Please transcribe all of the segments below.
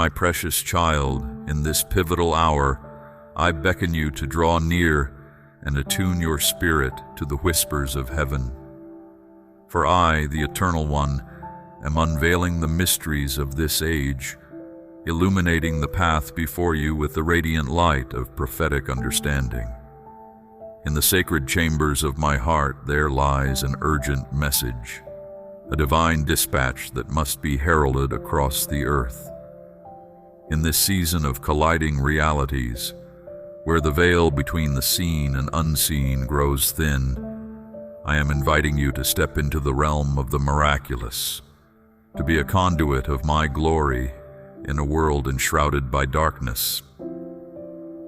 my precious child, in this pivotal hour, I beckon you to draw near and attune your spirit to the whispers of heaven. For I, the Eternal One, am unveiling the mysteries of this age, illuminating the path before you with the radiant light of prophetic understanding. In the sacred chambers of my heart there lies an urgent message, a divine dispatch that must be heralded across the earth. In this season of colliding realities, where the veil between the seen and unseen grows thin, I am inviting you to step into the realm of the miraculous, to be a conduit of my glory in a world enshrouded by darkness.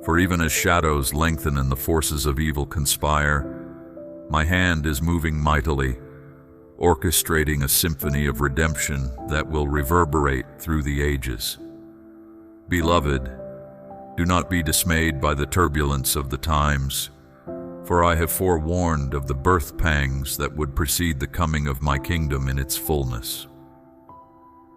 For even as shadows lengthen and the forces of evil conspire, my hand is moving mightily, orchestrating a symphony of redemption that will reverberate through the ages. Beloved, do not be dismayed by the turbulence of the times, for I have forewarned of the birth pangs that would precede the coming of my kingdom in its fullness.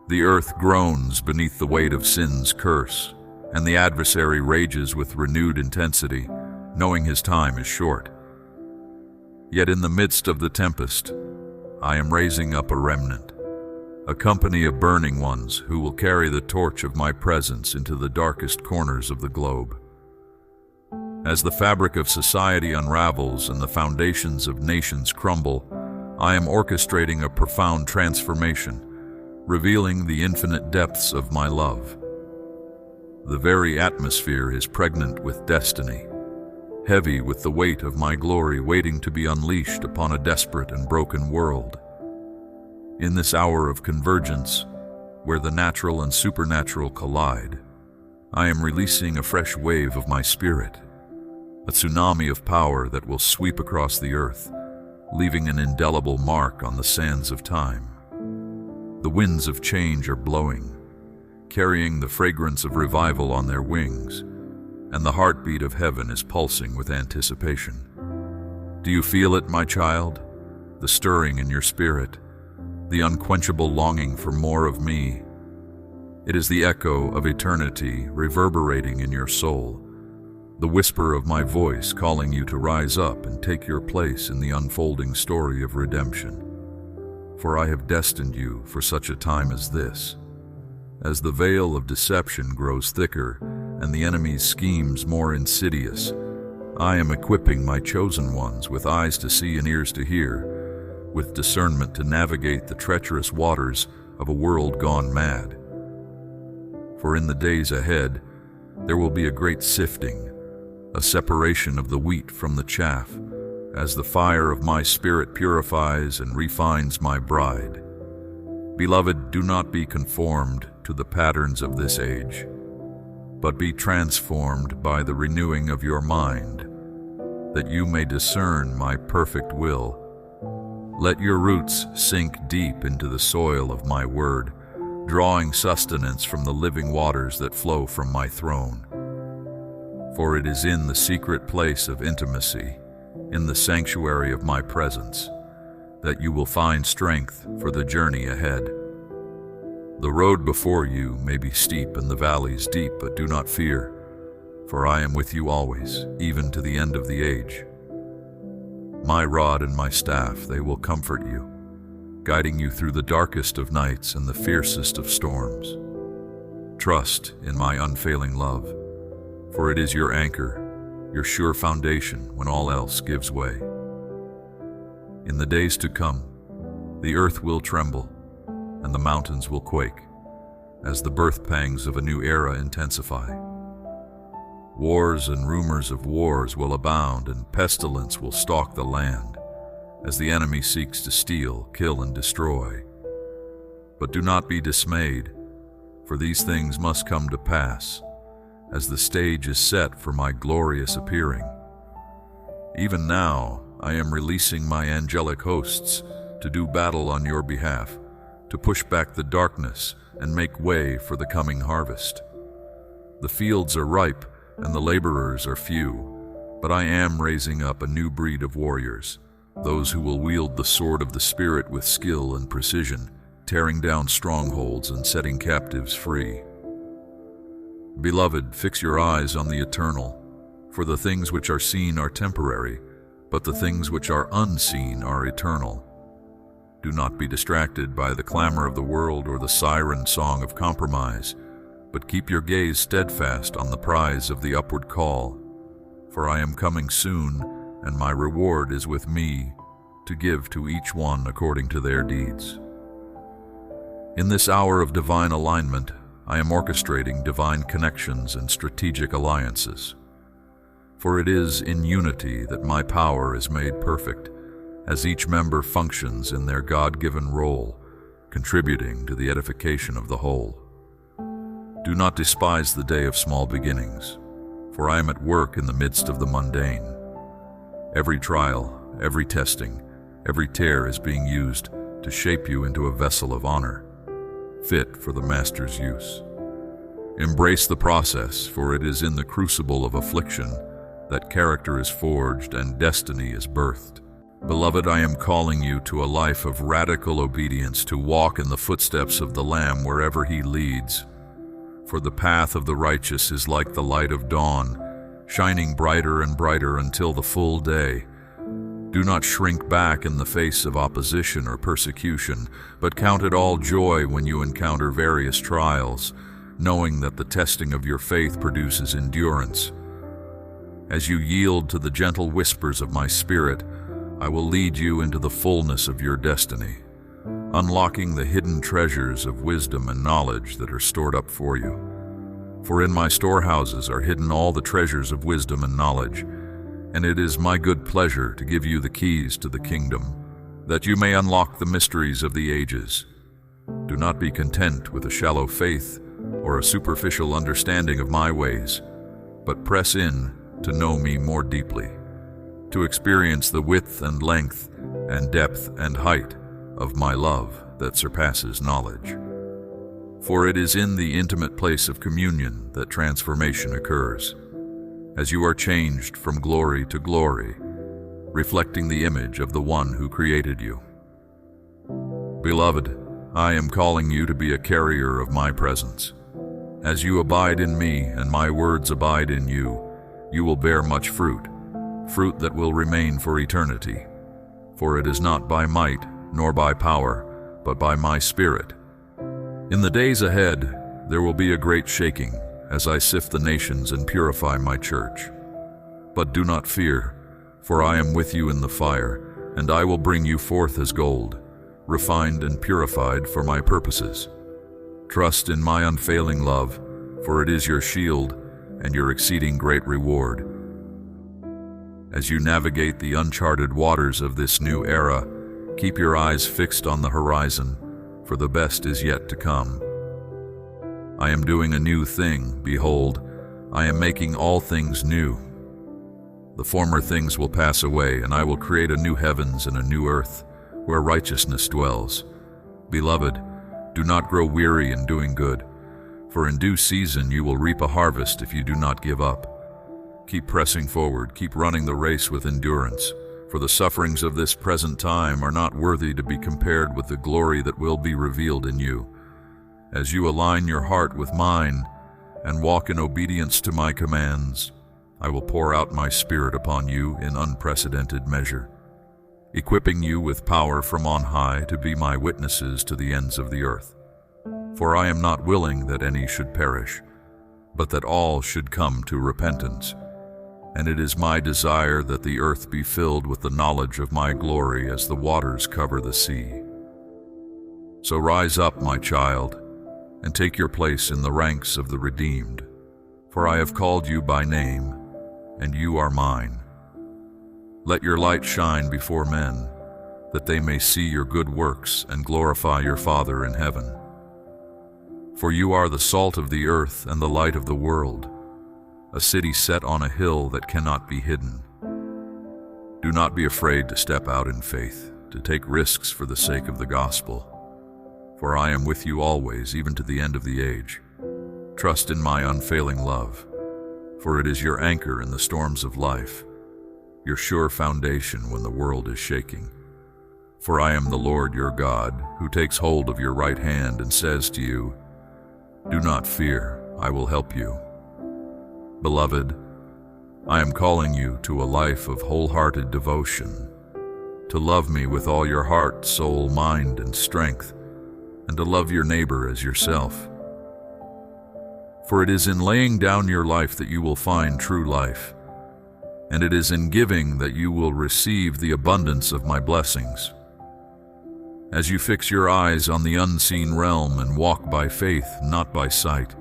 The earth groans beneath the weight of sin's curse, and the adversary rages with renewed intensity, knowing his time is short. Yet in the midst of the tempest, I am raising up a remnant, a company of burning ones who will carry the torch of my presence into the darkest corners of the globe. As the fabric of society unravels and the foundations of nations crumble, I am orchestrating a profound transformation, revealing the infinite depths of my love. The very atmosphere is pregnant with destiny, heavy with the weight of my glory waiting to be unleashed upon a desperate and broken world. In this hour of convergence, where the natural and supernatural collide, I am releasing a fresh wave of my spirit, a tsunami of power that will sweep across the earth, leaving an indelible mark on the sands of time. The winds of change are blowing, carrying the fragrance of revival on their wings, and the heartbeat of heaven is pulsing with anticipation. Do you feel it, my child? The stirring in your spirit, the unquenchable longing for more of me. It is the echo of eternity reverberating in your soul, the whisper of my voice calling you to rise up and take your place in the unfolding story of redemption. For I have destined you for such a time as this. As the veil of deception grows thicker and the enemy's schemes more insidious, I am equipping my chosen ones with eyes to see and ears to hear, with discernment to navigate the treacherous waters of a world gone mad. For in the days ahead, there will be a great sifting, a separation of the wheat from the chaff, as the fire of my spirit purifies and refines my bride. Beloved, do not be conformed to the patterns of this age, but be transformed by the renewing of your mind, that you may discern my perfect will. Let your roots sink deep into the soil of my word, drawing sustenance from the living waters that flow from my throne. For it is in the secret place of intimacy, in the sanctuary of my presence, that you will find strength for the journey ahead. The road before you may be steep and the valleys deep, but do not fear, for I am with you always, even to the end of the age. My rod and my staff, they will comfort you, guiding you through the darkest of nights and the fiercest of storms. Trust in my unfailing love, for it is your anchor, your sure foundation when all else gives way. In the days to come, the earth will tremble and the mountains will quake as the birth pangs of a new era intensify. Wars and rumors of wars will abound, and pestilence will stalk the land as the enemy seeks to steal, kill, and destroy. But do not be dismayed, for these things must come to pass, as the stage is set for my glorious appearing. Even now, I am releasing my angelic hosts to do battle on your behalf, to push back the darkness and make way for the coming harvest. The fields are ripe, and the laborers are few, but I am raising up a new breed of warriors, those who will wield the sword of the Spirit with skill and precision, tearing down strongholds and setting captives free. Beloved, fix your eyes on the eternal, for the things which are seen are temporary, but the things which are unseen are eternal. Do not be distracted by the clamor of the world or the siren song of compromise, but keep your gaze steadfast on the prize of the upward call. For I am coming soon, and my reward is with me, to give to each one according to their deeds. In this hour of divine alignment, I am orchestrating divine connections and strategic alliances. For it is in unity that my power is made perfect, as each member functions in their God-given role, contributing to the edification of the whole. Do not despise the day of small beginnings, for I am at work in the midst of the mundane. Every trial, every testing, every tear is being used to shape you into a vessel of honor, fit for the Master's use. Embrace the process, for it is in the crucible of affliction that character is forged and destiny is birthed. Beloved, I am calling you to a life of radical obedience, to walk in the footsteps of the Lamb wherever He leads. For the path of the righteous is like the light of dawn, shining brighter and brighter until the full day. Do not shrink back in the face of opposition or persecution, but count it all joy when you encounter various trials, knowing that the testing of your faith produces endurance. As you yield to the gentle whispers of my Spirit, I will lead you into the fullness of your destiny, unlocking the hidden treasures of wisdom and knowledge that are stored up for you. For in my storehouses are hidden all the treasures of wisdom and knowledge, and it is my good pleasure to give you the keys to the kingdom, that you may unlock the mysteries of the ages. Do not be content with a shallow faith or a superficial understanding of my ways, but press in to know me more deeply, to experience the width and length and depth and height of my love that surpasses knowledge. For it is in the intimate place of communion that transformation occurs, as you are changed from glory to glory, reflecting the image of the one who created you. Beloved, I am calling you to be a carrier of my presence. As you abide in me and my words abide in you, you will bear much fruit, fruit that will remain for eternity. For it is not by might nor by power, but by my Spirit. In the days ahead, there will be a great shaking, as I sift the nations and purify my church. But do not fear, for I am with you in the fire, and I will bring you forth as gold, refined and purified for my purposes. Trust in my unfailing love, for it is your shield and your exceeding great reward. As you navigate the uncharted waters of this new era, keep your eyes fixed on the horizon, for the best is yet to come. I am doing a new thing. Behold, I am making all things new. The former things will pass away, and I will create a new heavens and a new earth, where righteousness dwells. Beloved, do not grow weary in doing good, for in due season you will reap a harvest if you do not give up. Keep pressing forward, keep running the race with endurance, for the sufferings of this present time are not worthy to be compared with the glory that will be revealed in you. As you align your heart with mine and walk in obedience to my commands, I will pour out my Spirit upon you in unprecedented measure, equipping you with power from on high to be my witnesses to the ends of the earth. For I am not willing that any should perish, but that all should come to repentance. And it is my desire that the earth be filled with the knowledge of my glory as the waters cover the sea. So rise up, my child, and take your place in the ranks of the redeemed, for I have called you by name, and you are mine. Let your light shine before men, that they may see your good works and glorify your Father in heaven. For you are the salt of the earth and the light of the world, a city set on a hill that cannot be hidden. Do not be afraid to step out in faith, to take risks for the sake of the gospel. For I am with you always, even to the end of the age. Trust in my unfailing love, for it is your anchor in the storms of life, your sure foundation when the world is shaking. For I am the Lord your God, who takes hold of your right hand and says to you, "Do not fear, I will help you. Beloved, I am calling you to a life of wholehearted devotion, to love me with all your heart, soul, mind, and strength, and to love your neighbor as yourself. For it is in laying down your life that you will find true life, and it is in giving that you will receive the abundance of my blessings. As you fix your eyes on the unseen realm and walk by faith, not by sight,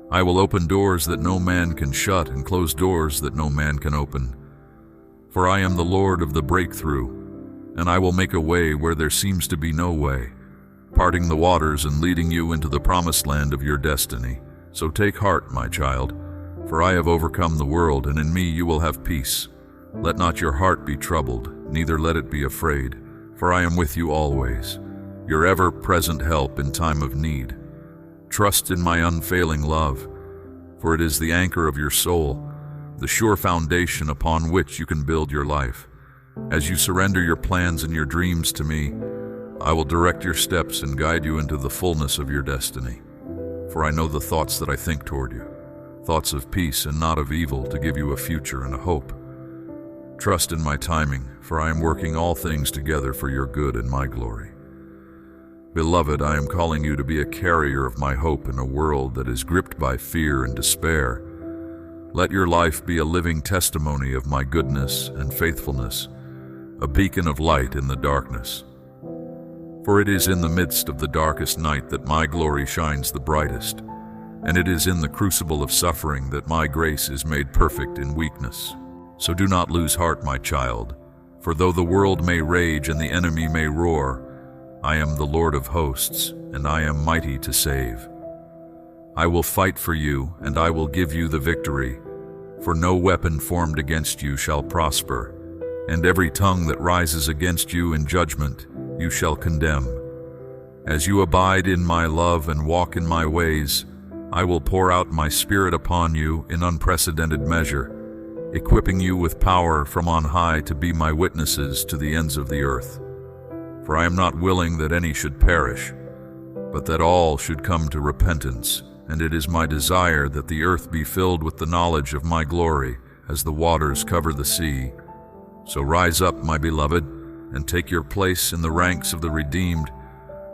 I will open doors that no man can shut and close doors that no man can open. For I am the Lord of the breakthrough, and I will make a way where there seems to be no way, parting the waters and leading you into the promised land of your destiny. So take heart, my child, for I have overcome the world, and in me you will have peace. Let not your heart be troubled, neither let it be afraid, for I am with you always, your ever-present help in time of need. Trust in my unfailing love, for it is the anchor of your soul, the sure foundation upon which you can build your life. As you surrender your plans and your dreams to me, I will direct your steps and guide you into the fullness of your destiny. For I know the thoughts that I think toward you, thoughts of peace and not of evil, to give you a future and a hope. Trust in my timing, for I am working all things together for your good and my glory. Beloved, I am calling you to be a carrier of my hope in a world that is gripped by fear and despair. Let your life be a living testimony of my goodness and faithfulness, a beacon of light in the darkness. For it is in the midst of the darkest night that my glory shines the brightest, and it is in the crucible of suffering that my grace is made perfect in weakness. So do not lose heart, my child, for though the world may rage and the enemy may roar, I am the Lord of hosts, and I am mighty to save. I will fight for you, and I will give you the victory, for no weapon formed against you shall prosper, and every tongue that rises against you in judgment you shall condemn. As you abide in my love and walk in my ways, I will pour out my Spirit upon you in unprecedented measure, equipping you with power from on high to be my witnesses to the ends of the earth. For I am not willing that any should perish, but that all should come to repentance, and it is my desire that the earth be filled with the knowledge of my glory as the waters cover the sea. So rise up, my beloved, and take your place in the ranks of the redeemed,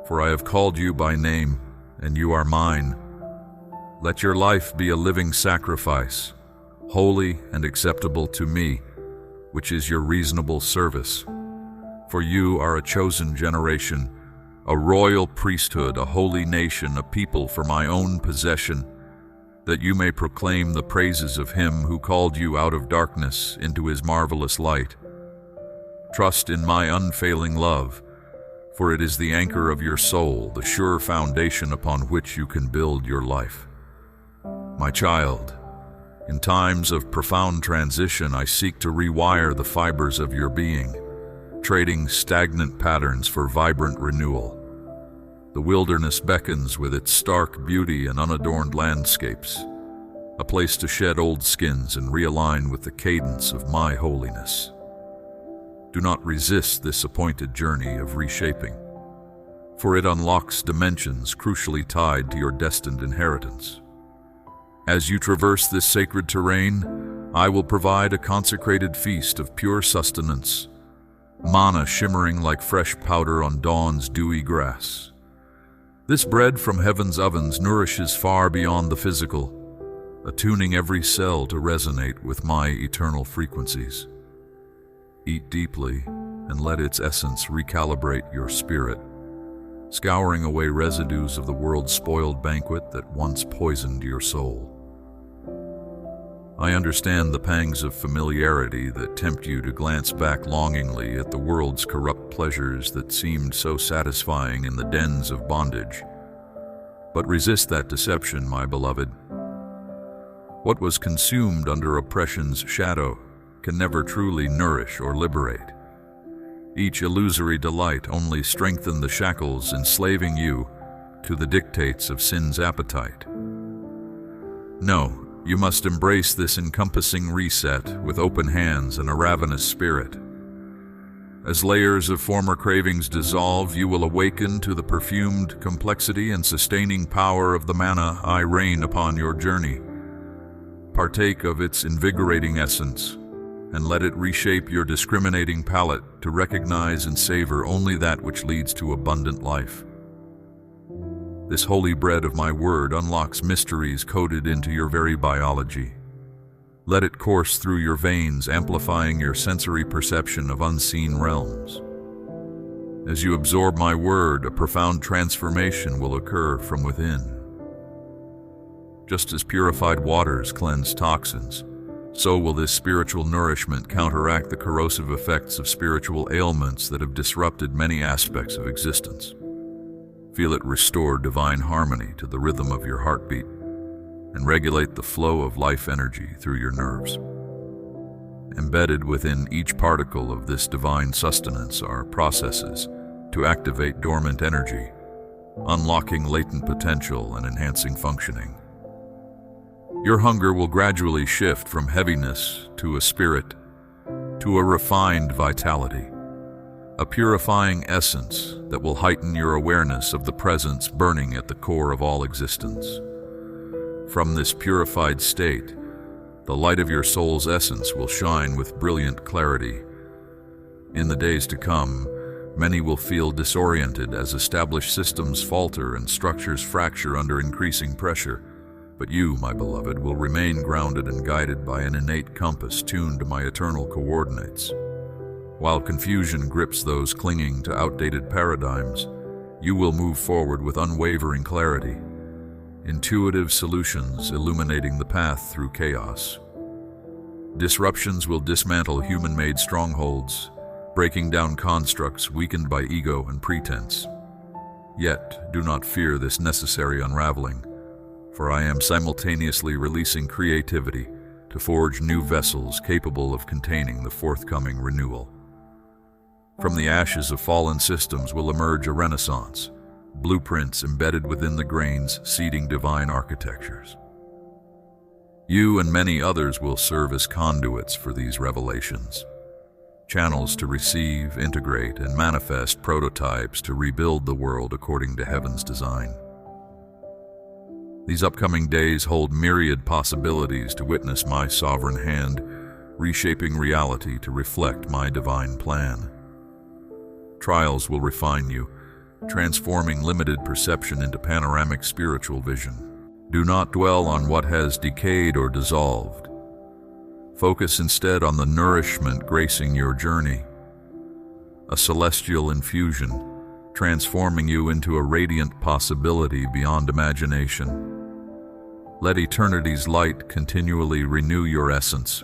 for I have called you by name, and you are mine. Let your life be a living sacrifice, holy and acceptable to me, which is your reasonable service. For you are a chosen generation, a royal priesthood, a holy nation, a people for my own possession, that you may proclaim the praises of him who called you out of darkness into his marvelous light. Trust in my unfailing love, for it is the anchor of your soul, the sure foundation upon which you can build your life. My child, in times of profound transition, I seek to rewire the fibers of your being, trading stagnant patterns for vibrant renewal. The wilderness beckons with its stark beauty and unadorned landscapes, a place to shed old skins and realign with the cadence of my holiness. Do not resist this appointed journey of reshaping, for it unlocks dimensions crucially tied to your destined inheritance. As you traverse this sacred terrain, I will provide a consecrated feast of pure sustenance, manna shimmering like fresh powder on dawn's dewy grass. This bread from heaven's ovens nourishes far beyond the physical, attuning every cell to resonate with my eternal frequencies. Eat deeply, and let its essence recalibrate your spirit, scouring away residues of the world's spoiled banquet that once poisoned your soul. I understand the pangs of familiarity that tempt you to glance back longingly at the world's corrupt pleasures that seemed so satisfying in the dens of bondage. But resist that deception, my beloved. What was consumed under oppression's shadow can never truly nourish or liberate. Each illusory delight only strengthened the shackles enslaving you to the dictates of sin's appetite. No, you must embrace this encompassing reset with open hands and a ravenous spirit. As layers of former cravings dissolve, you will awaken to the perfumed complexity and sustaining power of the manna I rain upon your journey. Partake of its invigorating essence, and let it reshape your discriminating palate to recognize and savor only that which leads to abundant life. This holy bread of my word unlocks mysteries coded into your very biology. Let it course through your veins, amplifying your sensory perception of unseen realms. As you absorb my word, a profound transformation will occur from within. Just as purified waters cleanse toxins, so will this spiritual nourishment counteract the corrosive effects of spiritual ailments that have disrupted many aspects of existence. Feel it restore divine harmony to the rhythm of your heartbeat and regulate the flow of life energy through your nerves. Embedded within each particle of this divine sustenance are processes to activate dormant energy, unlocking latent potential and enhancing functioning. Your hunger will gradually shift from heaviness to a spirit, to a refined vitality, a purifying essence that will heighten your awareness of the presence burning at the core of all existence. From this purified state, the light of your soul's essence will shine with brilliant clarity. In the days to come, many will feel disoriented as established systems falter and structures fracture under increasing pressure. But you, my beloved, will remain grounded and guided by an innate compass tuned to my eternal coordinates. While confusion grips those clinging to outdated paradigms, you will move forward with unwavering clarity, intuitive solutions illuminating the path through chaos. Disruptions will dismantle human-made strongholds, breaking down constructs weakened by ego and pretense. Yet, do not fear this necessary unraveling, for I am simultaneously releasing creativity to forge new vessels capable of containing the forthcoming renewal. From the ashes of fallen systems will emerge a renaissance, blueprints embedded within the grains seeding divine architectures. You and many others will serve as conduits for these revelations, channels to receive, integrate, and manifest prototypes to rebuild the world according to heaven's design. These upcoming days hold myriad possibilities to witness my sovereign hand, reshaping reality to reflect my divine plan. Trials will refine you, transforming limited perception into panoramic spiritual vision. Do not dwell on what has decayed or dissolved. Focus instead on the nourishment gracing your journey, a celestial infusion, transforming you into a radiant possibility beyond imagination. Let eternity's light continually renew your essence,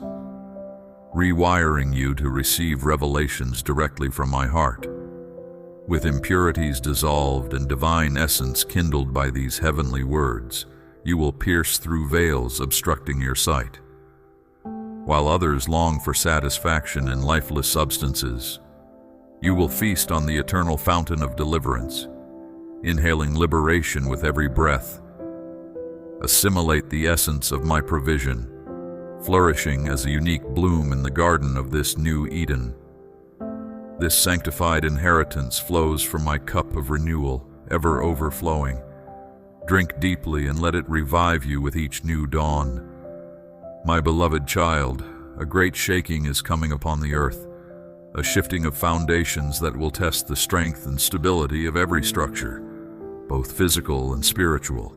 rewiring you to receive revelations directly from my heart. With impurities dissolved and divine essence kindled by these heavenly words, you will pierce through veils obstructing your sight. While others long for satisfaction in lifeless substances, you will feast on the eternal fountain of deliverance, inhaling liberation with every breath. Assimilate the essence of my provision, flourishing as a unique bloom in the garden of this new Eden. This sanctified inheritance flows from my cup of renewal, ever overflowing. Drink deeply and let it revive you with each new dawn. My beloved child, a great shaking is coming upon the earth, a shifting of foundations that will test the strength and stability of every structure, both physical and spiritual.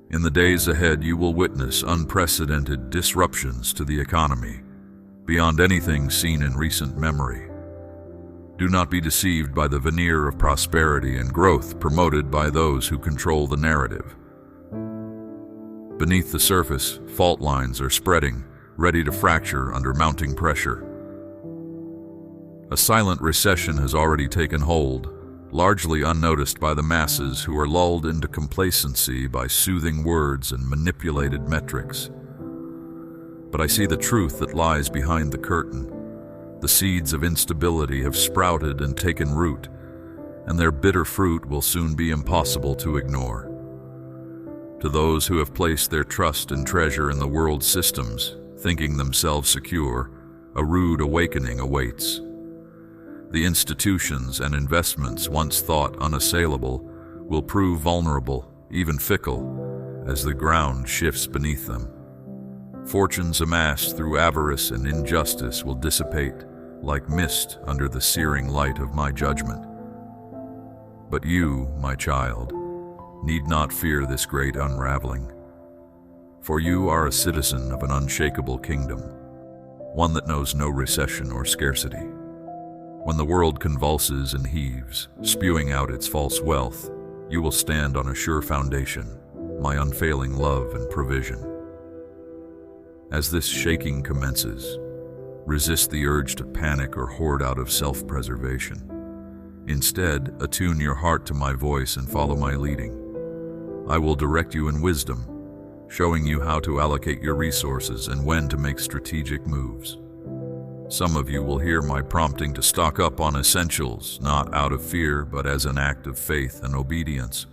In the days ahead, you will witness unprecedented disruptions to the economy, beyond anything seen in recent memory. Do not be deceived by the veneer of prosperity and growth promoted by those who control the narrative. Beneath the surface, fault lines are spreading, ready to fracture under mounting pressure. A silent recession has already taken hold, largely unnoticed by the masses who are lulled into complacency by soothing words and manipulated metrics. But I see the truth that lies behind the curtain. The seeds of instability have sprouted and taken root, and their bitter fruit will soon be impossible to ignore. To those who have placed their trust and treasure in the world's systems, thinking themselves secure, a rude awakening awaits. The institutions and investments once thought unassailable will prove vulnerable, even fickle, as the ground shifts beneath them. Fortunes amassed through avarice and injustice will dissipate like mist under the searing light of my judgment. But you, my child, need not fear this great unraveling, for you are a citizen of an unshakable kingdom, one that knows no recession or scarcity. When the world convulses and heaves, spewing out its false wealth, you will stand on a sure foundation, my unfailing love and provision. As this shaking commences, resist the urge to panic or hoard out of self-preservation. Instead, attune your heart to my voice and follow my leading. I will direct you in wisdom, showing you how to allocate your resources and when to make strategic moves. Some of you will hear my prompting to stock up on essentials, not out of fear, but as an act of faith and obedience.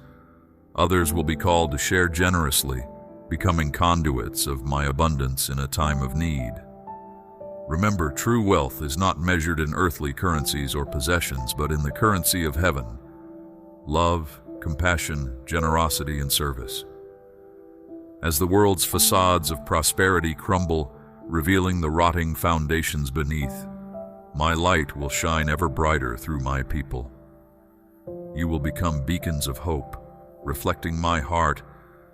Others will be called to share generously, becoming conduits of my abundance in a time of need. Remember, true wealth is not measured in earthly currencies or possessions, but in the currency of heaven: love, compassion, generosity, and service. As the world's facades of prosperity crumble, revealing the rotting foundations beneath, my light will shine ever brighter through my people. You will become beacons of hope, reflecting my heart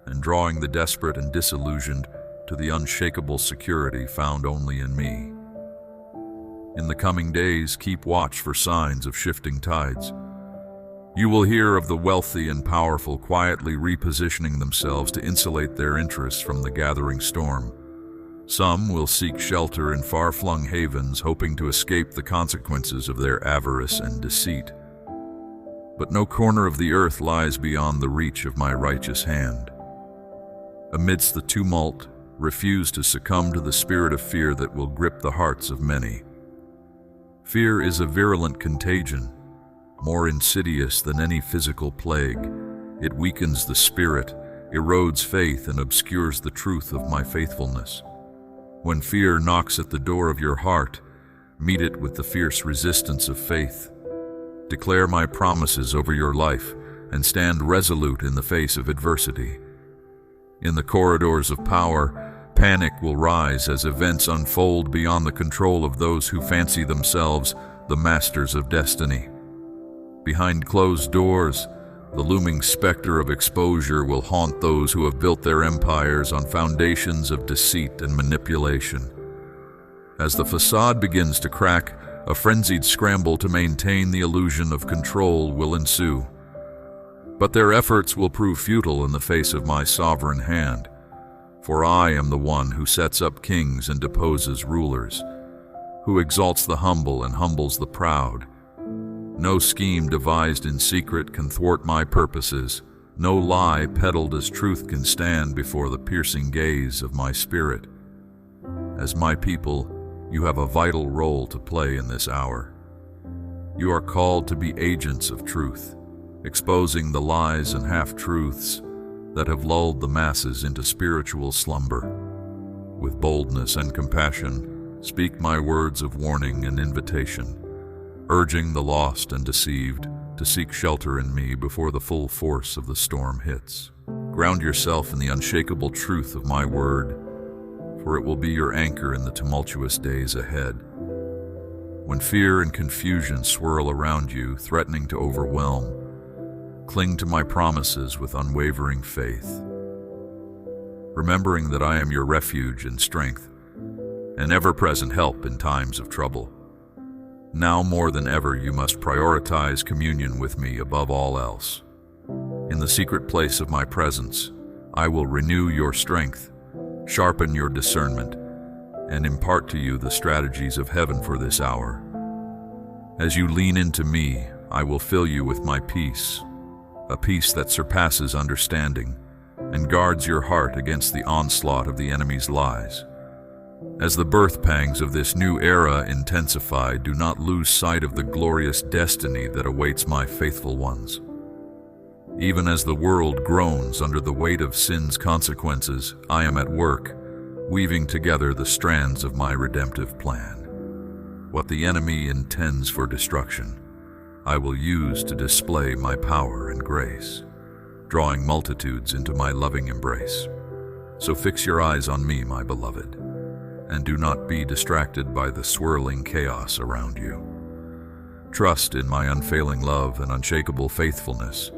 and drawing the desperate and disillusioned to the unshakable security found only in me. In the coming days, keep watch for signs of shifting tides. You will hear of the wealthy and powerful quietly repositioning themselves to insulate their interests from the gathering storm. Some will seek shelter in far-flung havens, hoping to escape the consequences of their avarice and deceit. But no corner of the earth lies beyond the reach of my righteous hand. Amidst the tumult, refuse to succumb to the spirit of fear that will grip the hearts of many. Fear is a virulent contagion, more insidious than any physical plague. It weakens the spirit, erodes faith, and obscures the truth of my faithfulness. When fear knocks at the door of your heart, meet it with the fierce resistance of faith. Declare my promises over your life and stand resolute in the face of adversity. In the corridors of power, panic will rise as events unfold beyond the control of those who fancy themselves the masters of destiny. Behind closed doors, the looming specter of exposure will haunt those who have built their empires on foundations of deceit and manipulation. As the facade begins to crack, a frenzied scramble to maintain the illusion of control will ensue. But their efforts will prove futile in the face of my sovereign hand, for I am the one who sets up kings and deposes rulers, who exalts the humble and humbles the proud. No scheme devised in secret can thwart my purposes. No lie peddled as truth can stand before the piercing gaze of my spirit. As my people, you have a vital role to play in this hour. You are called to be agents of truth, exposing the lies and half-truths that have lulled the masses into spiritual slumber. With boldness and compassion, speak my words of warning and invitation, urging the lost and deceived to seek shelter in me before the full force of the storm hits. Ground yourself in the unshakable truth of my word, for it will be your anchor in the tumultuous days ahead. When fear and confusion swirl around you, threatening to overwhelm, cling to my promises with unwavering faith, remembering that I am your refuge and strength, an ever-present help in times of trouble. Now more than ever, you must prioritize communion with me above all else. In the secret place of my presence, I will renew your strength, sharpen your discernment, and impart to you the strategies of heaven for this hour. As you lean into me, I will fill you with my peace, a peace that surpasses understanding and guards your heart against the onslaught of the enemy's lies. As the birth pangs of this new era intensify, do not lose sight of the glorious destiny that awaits my faithful ones. Even as the world groans under the weight of sin's consequences, I am at work, weaving together the strands of my redemptive plan. What the enemy intends for destruction, I will use to display my power and grace, drawing multitudes into my loving embrace. So fix your eyes on me, my beloved, and do not be distracted by the swirling chaos around you. Trust in my unfailing love and unshakable faithfulness,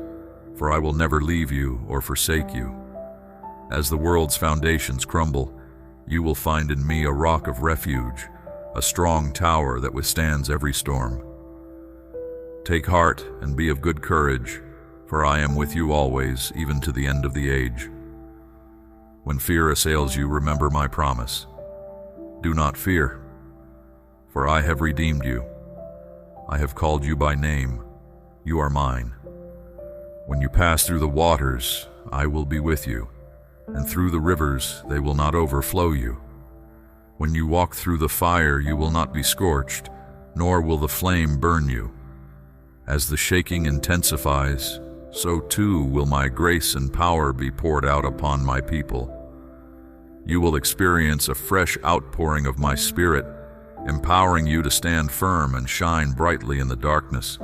for I will never leave you or forsake you. As the world's foundations crumble, you will find in me a rock of refuge, a strong tower that withstands every storm. Take heart and be of good courage, for I am with you always, even to the end of the age. When fear assails you, remember my promise. Do not fear, for I have redeemed you. I have called you by name. You are mine. When you pass through the waters, I will be with you, and through the rivers they will not overflow you. When you walk through the fire, you will not be scorched, nor will the flame burn you. As the shaking intensifies, so too will my grace and power be poured out upon my people. You will experience a fresh outpouring of my Spirit, empowering you to stand firm and shine brightly in the darkness.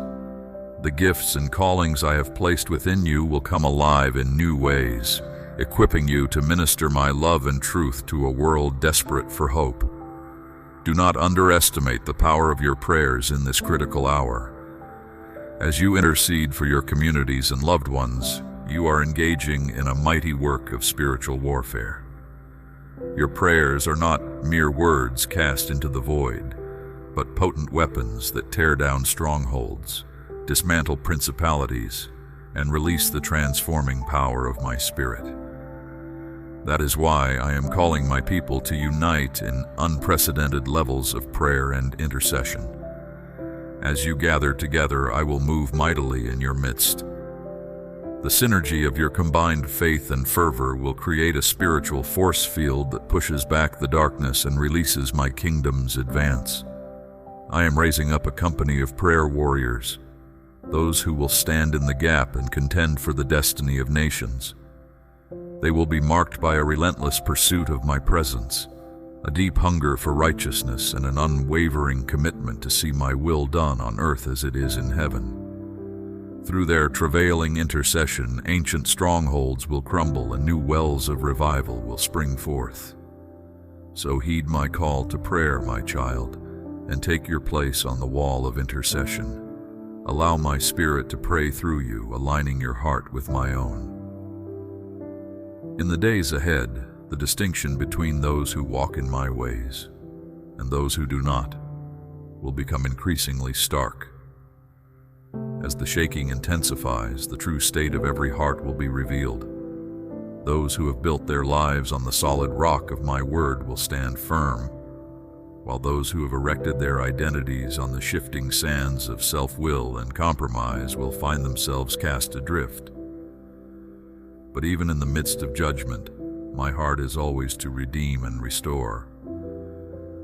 The gifts and callings I have placed within you will come alive in new ways, equipping you to minister my love and truth to a world desperate for hope. Do not underestimate the power of your prayers in this critical hour. As you intercede for your communities and loved ones, you are engaging in a mighty work of spiritual warfare. Your prayers are not mere words cast into the void, but potent weapons that tear down strongholds, dismantle principalities, and release the transforming power of my Spirit. That is why I am calling my people to unite in unprecedented levels of prayer and intercession. As you gather together, I will move mightily in your midst. The synergy of your combined faith and fervor will create a spiritual force field that pushes back the darkness and releases my kingdom's advance. I am raising up a company of prayer warriors, those who will stand in the gap and contend for the destiny of nations. They will be marked by a relentless pursuit of my presence, a deep hunger for righteousness, and an unwavering commitment to see my will done on earth as it is in heaven. Through their travailing intercession, ancient strongholds will crumble and new wells of revival will spring forth. So heed my call to prayer, my child, and take your place on the wall of intercession. Allow my Spirit to pray through you, aligning your heart with my own. In the days ahead, the distinction between those who walk in my ways and those who do not will become increasingly stark. As the shaking intensifies, the true state of every heart will be revealed. Those who have built their lives on the solid rock of my word will stand firm, while those who have erected their identities on the shifting sands of self-will and compromise will find themselves cast adrift. But even in the midst of judgment, my heart is always to redeem and restore.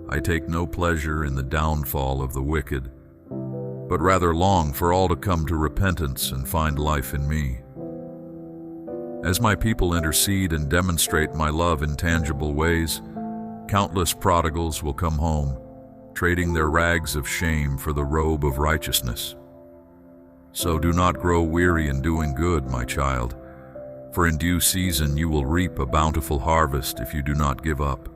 I take no pleasure in the downfall of the wicked, but rather long for all to come to repentance and find life in me. As my people intercede and demonstrate my love in tangible ways, countless prodigals will come home, trading their rags of shame for the robe of righteousness. So do not grow weary in doing good, my child, for in due season you will reap a bountiful harvest if you do not give up.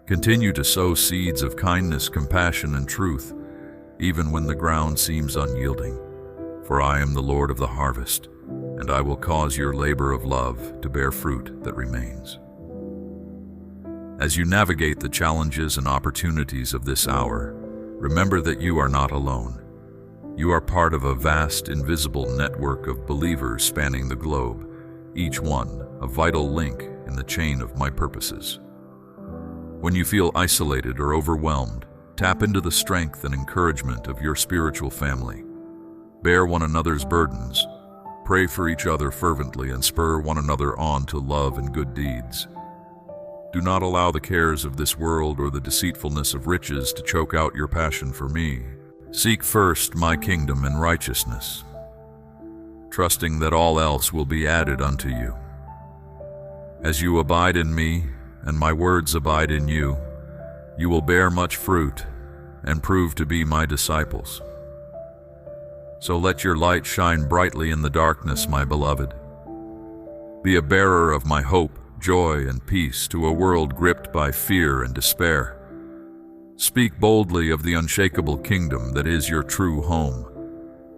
Continue to sow seeds of kindness, compassion, and truth, even when the ground seems unyielding. For I am the Lord of the harvest, and I will cause your labor of love to bear fruit that remains. As you navigate the challenges and opportunities of this hour, remember that you are not alone. You are part of a vast, invisible network of believers spanning the globe, each one a vital link in the chain of my purposes. When you feel isolated or overwhelmed, tap into the strength and encouragement of your spiritual family. Bear one another's burdens, pray for each other fervently, and spur one another on to love and good deeds. Do not allow the cares of this world or the deceitfulness of riches to choke out your passion for me. Seek first my kingdom and righteousness, trusting that all else will be added unto you. As you abide in me, and my words abide in you, you will bear much fruit, and prove to be my disciples. So let your light shine brightly in the darkness, my beloved. Be a bearer of my hope, joy, and peace to a world gripped by fear and despair. Speak boldly of the unshakable kingdom that is your true home,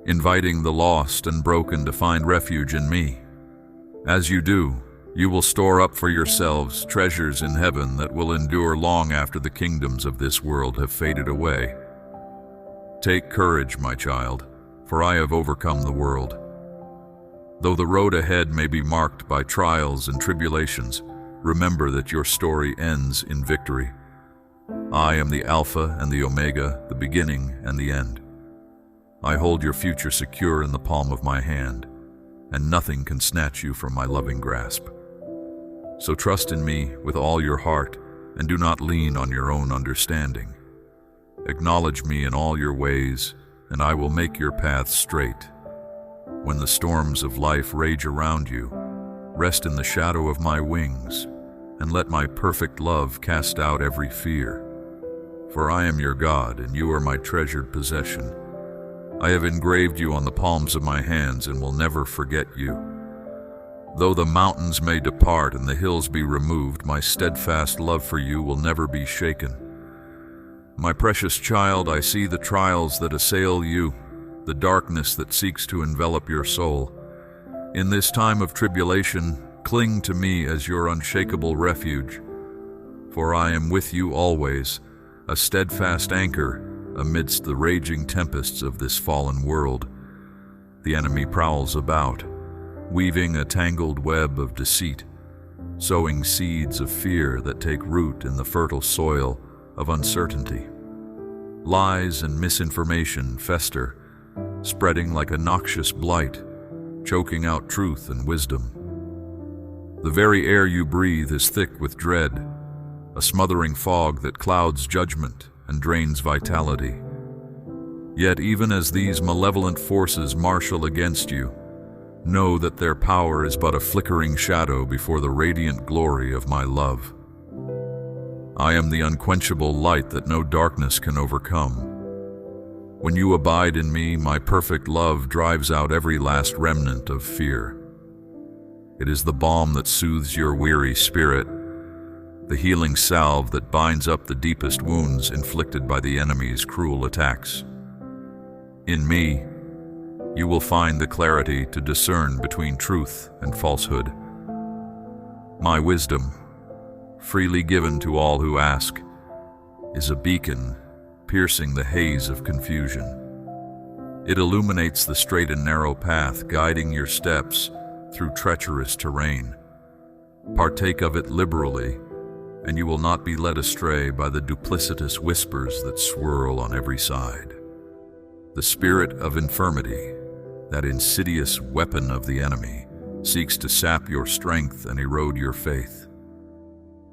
inviting the lost and broken to find refuge in me. As you do, you will store up for yourselves treasures in heaven that will endure long after the kingdoms of this world have faded away. Take courage, my child, for I have overcome the world. Though the road ahead may be marked by trials and tribulations, remember that your story ends in victory. I am the Alpha and the Omega, the beginning and the end. I hold your future secure in the palm of my hand, and nothing can snatch you from my loving grasp. So trust in me with all your heart, and do not lean on your own understanding. Acknowledge me in all your ways, and I will make your paths straight. When the storms of life rage around you, rest in the shadow of my wings, and let my perfect love cast out every fear. For I am your God, and you are my treasured possession. I have engraved you on the palms of my hands and will never forget you. Though the mountains may depart and the hills be removed, my steadfast love for you will never be shaken. My precious child, I see the trials that assail you, the darkness that seeks to envelop your soul. In this time of tribulation, cling to me as your unshakable refuge. For I am with you always, a steadfast anchor amidst the raging tempests of this fallen world. The enemy prowls about, weaving a tangled web of deceit, sowing seeds of fear that take root in the fertile soil of uncertainty. Lies and misinformation fester, spreading like a noxious blight, choking out truth and wisdom. The very air you breathe is thick with dread, a smothering fog that clouds judgment and drains vitality. Yet even as these malevolent forces marshal against you, know that their power is but a flickering shadow before the radiant glory of my love. I am the unquenchable light that no darkness can overcome. When you abide in me, my perfect love drives out every last remnant of fear. It is the balm that soothes your weary spirit, the healing salve that binds up the deepest wounds inflicted by the enemy's cruel attacks. In me, you will find the clarity to discern between truth and falsehood. My wisdom, freely given to all who ask, is a beacon piercing the haze of confusion. It illuminates the straight and narrow path, guiding your steps through treacherous terrain. Partake of it liberally, and you will not be led astray by the duplicitous whispers that swirl on every side. The spirit of infirmity, that insidious weapon of the enemy, seeks to sap your strength and erode your faith.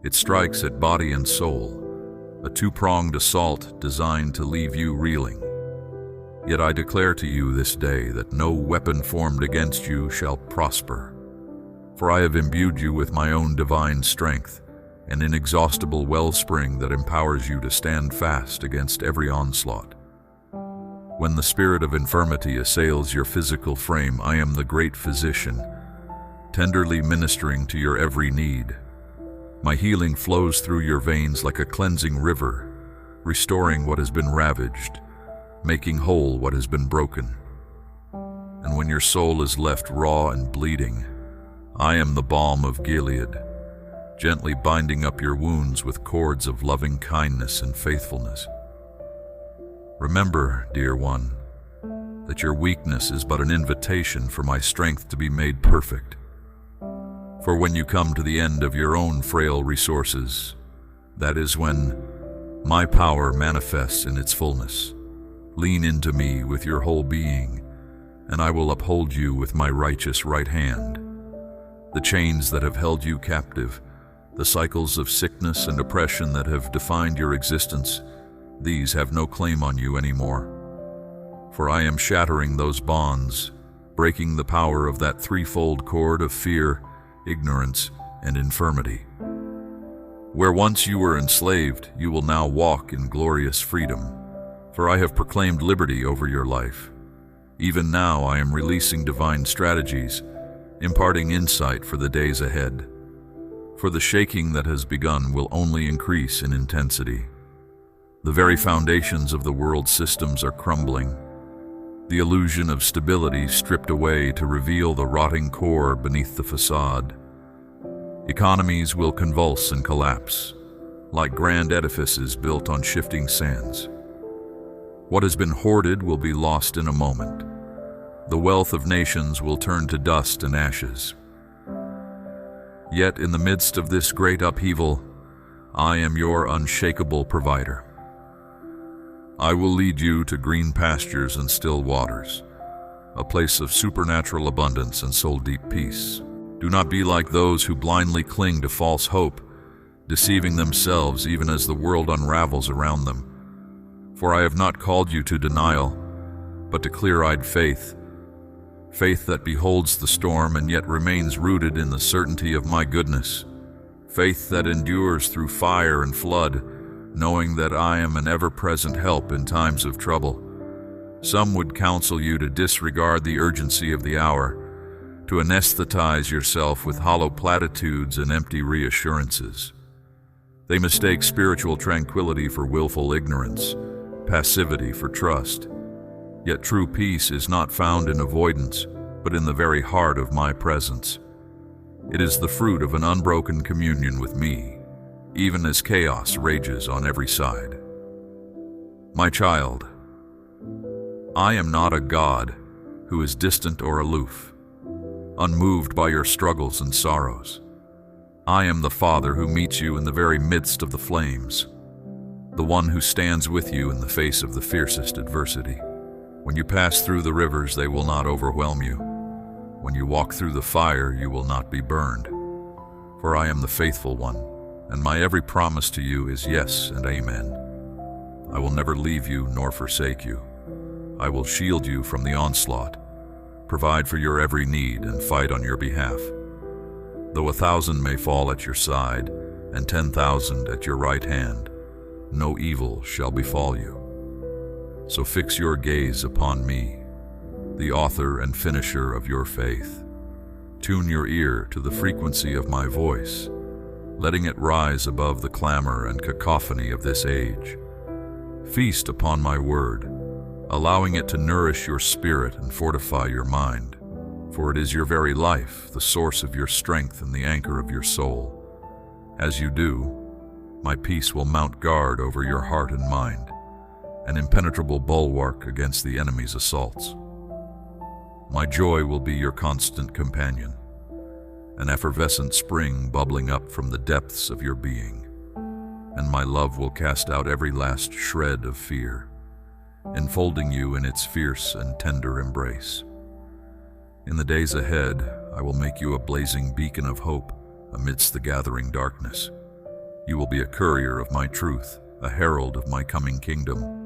It strikes at body and soul, a two-pronged assault designed to leave you reeling. Yet I declare to you this day that no weapon formed against you shall prosper. For I have imbued you with my own divine strength, an inexhaustible wellspring that empowers you to stand fast against every onslaught. When the spirit of infirmity assails your physical frame, I am the great physician, tenderly ministering to your every need. My healing flows through your veins like a cleansing river, restoring what has been ravaged, making whole what has been broken. And when your soul is left raw and bleeding, I am the balm of Gilead, gently binding up your wounds with cords of loving kindness and faithfulness. Remember, dear one, that your weakness is but an invitation for my strength to be made perfect. For when you come to the end of your own frail resources, that is when my power manifests in its fullness. Lean into me with your whole being, and I will uphold you with my righteous right hand. The chains that have held you captive, the cycles of sickness and oppression that have defined your existence, these have no claim on you anymore. For I am shattering those bonds, breaking the power of that threefold cord of fear, ignorance, and infirmity. Where once you were enslaved, you will now walk in glorious freedom. For I have proclaimed liberty over your life. Even now I am releasing divine strategies, imparting insight for the days ahead. For the shaking that has begun will only increase in intensity. The very foundations of the world's systems are crumbling. The illusion of stability stripped away to reveal the rotting core beneath the facade. Economies will convulse and collapse, like grand edifices built on shifting sands. What has been hoarded will be lost in a moment. The wealth of nations will turn to dust and ashes. Yet in the midst of this great upheaval, I am your unshakable provider. I will lead you to green pastures and still waters, a place of supernatural abundance and soul-deep peace. Do not be like those who blindly cling to false hope, deceiving themselves even as the world unravels around them. For I have not called you to denial, but to clear-eyed faith, faith that beholds the storm and yet remains rooted in the certainty of my goodness, faith that endures through fire and flood, knowing that I am an ever-present help in times of trouble. Some would counsel you to disregard the urgency of the hour, to anesthetize yourself with hollow platitudes and empty reassurances. They mistake spiritual tranquility for willful ignorance, passivity for trust. Yet true peace is not found in avoidance, but in the very heart of my presence. It is the fruit of an unbroken communion with me, even as chaos rages on every side. My child, I am not a God who is distant or aloof, unmoved by your struggles and sorrows. I am the Father who meets you in the very midst of the flames, the one who stands with you in the face of the fiercest adversity. When you pass through the rivers, they will not overwhelm you. When you walk through the fire, you will not be burned. For I am the faithful one, and my every promise to you is yes and amen. I will never leave you nor forsake you. I will shield you from the onslaught, provide for your every need, and fight on your behalf. Though 1,000 may fall at your side, and 10,000 at your right hand, no evil shall befall you. So fix your gaze upon me, the author and finisher of your faith. Tune your ear to the frequency of my voice, letting it rise above the clamor and cacophony of this age. Feast upon my word, allowing it to nourish your spirit and fortify your mind, for it is your very life, the source of your strength and the anchor of your soul. As you do, my peace will mount guard over your heart and mind, an impenetrable bulwark against the enemy's assaults. My joy will be your constant companion, an effervescent spring bubbling up from the depths of your being, and my love will cast out every last shred of fear, enfolding you in its fierce and tender embrace. In the days ahead, I will make you a blazing beacon of hope amidst the gathering darkness. You will be a courier of my truth, a herald of my coming kingdom.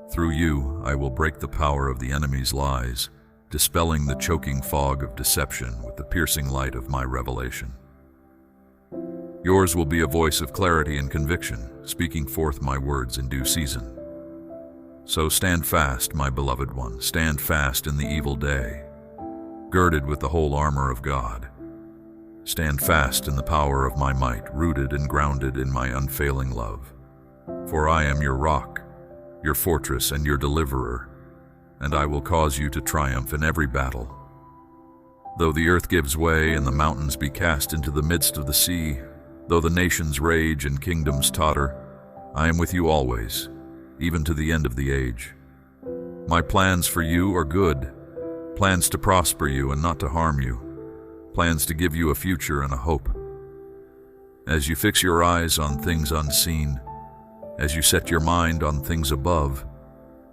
Through you, I will break the power of the enemy's lies, dispelling the choking fog of deception with the piercing light of my revelation. Yours will be a voice of clarity and conviction, speaking forth my words in due season. So stand fast, my beloved one, stand fast in the evil day, girded with the whole armor of God. Stand fast in the power of my might, rooted and grounded in my unfailing love. For I am your rock, your fortress, and your deliverer, and I will cause you to triumph in every battle. Though the earth gives way and the mountains be cast into the midst of the sea, though the nations rage and kingdoms totter, I am with you always, even to the end of the age. My plans for you are good, plans to prosper you and not to harm you, plans to give you a future and a hope. As you fix your eyes on things unseen, as you set your mind on things above,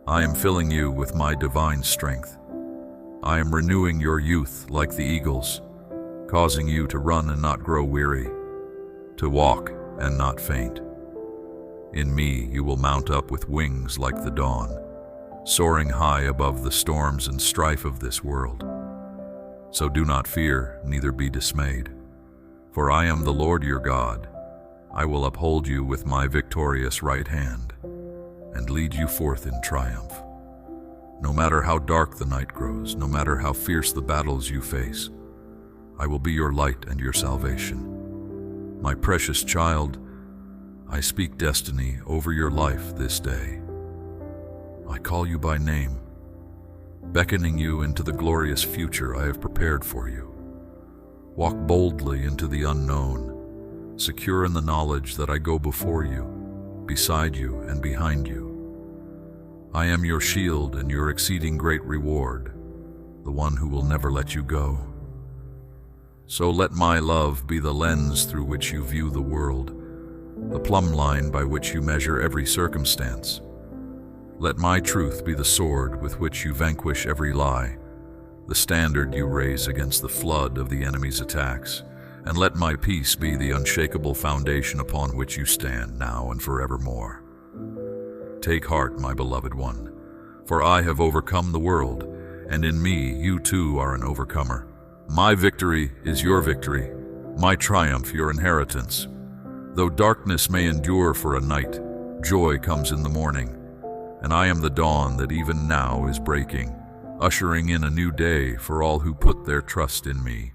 I am filling you with my divine strength. I am renewing your youth like the eagles, causing you to run and not grow weary, to walk and not faint. In me you will mount up with wings like the dawn, soaring high above the storms and strife of this world. So do not fear, neither be dismayed, for I am the Lord your God. I will uphold you with my victorious right hand, and lead you forth in triumph. No matter how dark the night grows, no matter how fierce the battles you face, I will be your light and your salvation. My precious child, I speak destiny over your life this day. I call you by name, beckoning you into the glorious future I have prepared for you. Walk boldly into the unknown, secure in the knowledge that I go before you, beside you and behind you. I am your shield and your exceeding great reward, the one who will never let you go. So let my love be the lens through which you view the world, the plumb line by which you measure every circumstance. Let my truth be the sword with which you vanquish every lie, the standard you raise against the flood of the enemy's attacks, and let my peace be the unshakable foundation upon which you stand now and forevermore. Take heart, my beloved one, for I have overcome the world, and in me you too are an overcomer. My victory is your victory, my triumph your inheritance. Though darkness may endure for a night, joy comes in the morning, and I am the dawn that even now is breaking, ushering in a new day for all who put their trust in me.